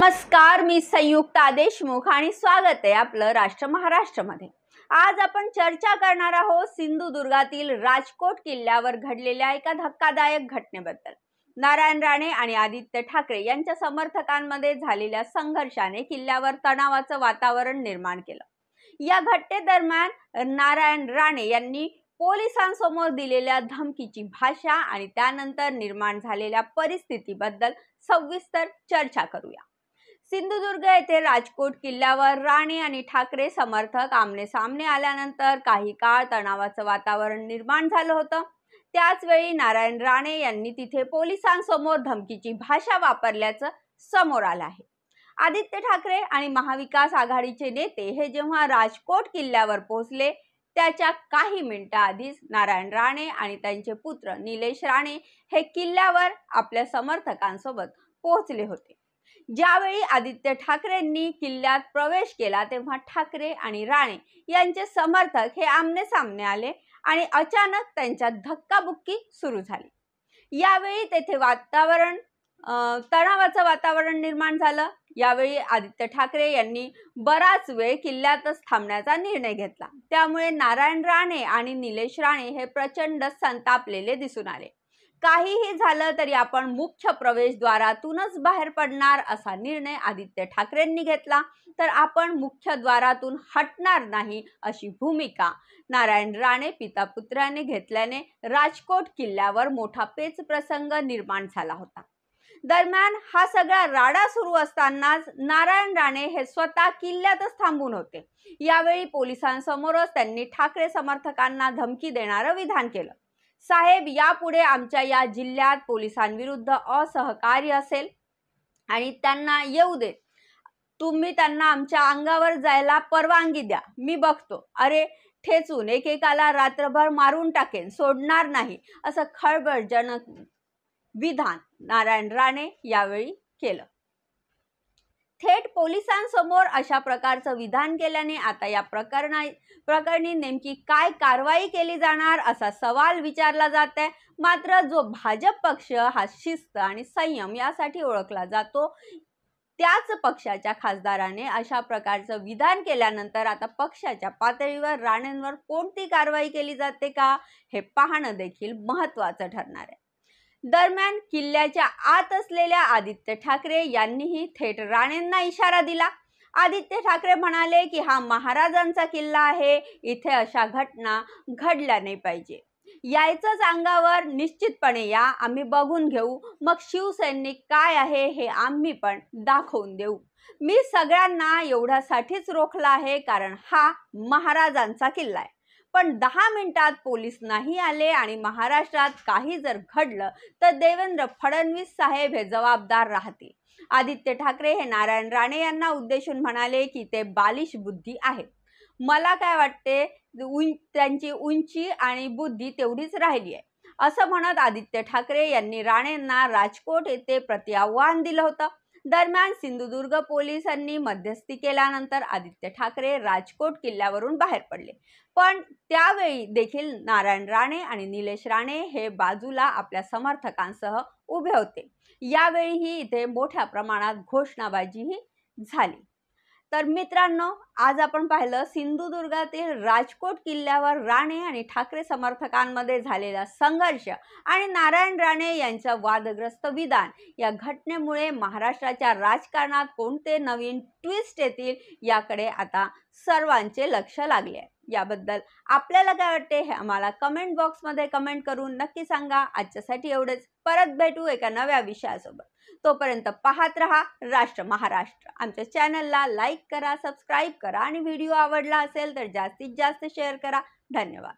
नमस्कार, मी संयुक्ता देशमुख आणि स्वागत आहे आपलं राष्ट्र महाराष्ट्रमध्ये। आज आपण चर्चा करणार आहोत सिंधुदुर्गातील राजकोट किल्ल्यावर घडलेल्या एका धक्कादायक घटनेबद्दल। नारायण राणे आणि आदित्य ठाकरे यांच्या समर्थकांमध्ये झालेल्या संघर्षाने किल्ल्यावर तणावाचं वातावरण निर्माण केलं। या घटनेदरम्यान नारायण राणे यांनी पोलिसांसमोर दिलेल्या धमकीची भाषा आणि त्यानंतर निर्माण झालेल्या परिस्थितीबद्दल सविस्तर चर्चा करूया। सिंधुदुर्ग येथे राजकोट किल्ल्यावर राणे आणि ठाकरे समर्थक आमने सामने आल्यानंतर काही काळ तणावाचं वातावरण निर्माण झालं होतं। त्याच वेळी नारायण राणे यांनी तिथे पोलिसांसमोर धमकीची भाषा वापरल्याचं समोर आलं आहे। आदित्य ठाकरे आणि महाविकास आघाडीचे नेते हे जेव्हा राजकोट किल्ल्यावर पोहोचले त्याच्या काही मिनिटांआधीच नारायण राणे आणि त्यांचे पुत्र निलेश राणे हे किल्ल्यावर आपल्या समर्थकांसोबत पोहोचले होते। ज्यावेळी आदित्य ठाकरेंनी किल्ल्यात प्रवेश केला तेव्हा ठाकरे आणि राणे यांचे समर्थक हे आमने सामने आले आणि अचानक त्यांच्यात धक्काबुक्की सुरू झाली। यावेळी तेथे तणावाचं वातावरण निर्माण झालं। यावेळी आदित्य ठाकरे यांनी बराच वेळ किल्ल्यातच थांबण्याचा निर्णय घेतला। त्यामुळे नारायण राणे आणि निलेश राणे हे प्रचंड संतापलेले दिसून आले। काहीही झालं तरी आपण मुख्य प्रवेशद्वारातूनच बाहेर पडणार असा निर्णय आदित्य ठाकरेंनी घेतला, तर आपण मुख्य द्वारातून हटणार नाही अशी भूमिका नारायण राणे पिता-पुत्राने घेतल्याने राजकोट किल्ल्यावर मोठा पेचप्रसंग निर्माण झाला होता। दरम्यान हा सगळा राडा सुरू असतानाच नारायण राणे हे स्वतः किल्ल्यातच थांबून होते। यावेळी पोलिसांसमोरच त्यांनी ठाकरे समर्थकांना धमकी देणारं विधान केलं। साहेब, यापुढे आमच्या या जिल्ह्यात पोलिसांविरुद्ध असहकार्य असेल आणि त्यांना येऊ देत, तुम्ही त्यांना आमच्या अंगावर जायला परवानगी द्या, मी बघतो। अरे ठेचून एकेकाला रात्रभर मारून टाकेन, सोडणार नाही असं खळबळजनक विधान नारायण राणे यावेळी केलं। थेट पोलिसांसमोर अशा प्रकारचं विधान केल्याने आता या प्रकरणी नेमकी काय कारवाई केली जाणार असा सवाल विचारला जात आहे। मात्र जो भाजप पक्ष हा शिस्त आणि संयम यासाठी ओळखला जातो, त्याच पक्षाच्या खासदाराने अशा प्रकारचं विधान केल्यानंतर आता पक्षाच्या पातळीवर राणेंवर कोणती कारवाई केली जाते का हे पाहणं देखील महत्त्वाचं ठरणार आहे। दरम्यान किल्ल्याच्या आत असलेल्या आदित्य ठाकरे यांनीही थेट राणेंना इशारा दिला। आदित्य ठाकरे म्हणाले की हा महाराजांचा किल्ला आहे, इथे अशा घटना घडल्या नाही पाहिजे। यायचंच अंगावर निश्चितपणे या, आम्ही बघून घेऊ, मग शिवसैनिक काय आहे हे आम्ही पण दाखवून देऊ। मी सगळ्यांना एवढ्यासाठीच रोखला आहे कारण हा महाराजांचा किल्ला आहे। पण 10 मिनिटात पोलीस नाही आले आणि महाराष्ट्रात काही जर घडलं तर देवेंद्र फडणवीस साहेब हे जबाबदार राहतील। आदित्य ठाकरे हे नारायण राणे यांना उद्देशून म्हणाले की ते बालिश बुद्धी आहेत। मला काय वाटते, त्यांची उंची आणि बुद्धी तेवढीच राहिली आहे असं म्हणत आदित्य ठाकरे यांनी राणेंना राजकोट येथे प्रतिआव्हान दिलं होतं। दरम्यान सिंधुदुर्ग पोलिसांनी मध्यस्थी केल्यानंतर आदित्य ठाकरे राजकोट किल्ल्यावरून बाहेर पडले। पण त्यावेळी देखील नारायण राणे आणि निलेश राणे हे बाजूला आपल्या समर्थकांसह उभे होते। यावेळीही इथे मोठ्या प्रमाणात घोषणाबाजीही झाली। तर मित्रांनो, आज आपण पाहिलं सिंधुदुर्गातील राजकोट किल्ल्यावर राणे आणि ठाकरे समर्थकांमध्ये झालेला संघर्ष आणि नारायण राणे यांचं वादग्रस्त विधान। या घटनेमुळे महाराष्ट्राच्या राजकारणात कोणते नवीन ट्विस्ट येतील याकडे आता सर्वांचे लक्ष लागले आहे। याबद्दल आपल्याला काय वाटते हे आम्हाला कमेंट बॉक्समध्ये कमेंट करून नक्की सांगा। आजच्यासाठी एवढेच, परत भेटू एका नव्या विषयासोबत। तोपर्यंत पाहत रहा राष्ट्र महाराष्ट्र। आमच्या चॅनलला लाईक करा, सबस्क्राईब करा आणि व्हिडिओ आवडला असेल तर जास्तीत जास्त शेअर करा। धन्यवाद।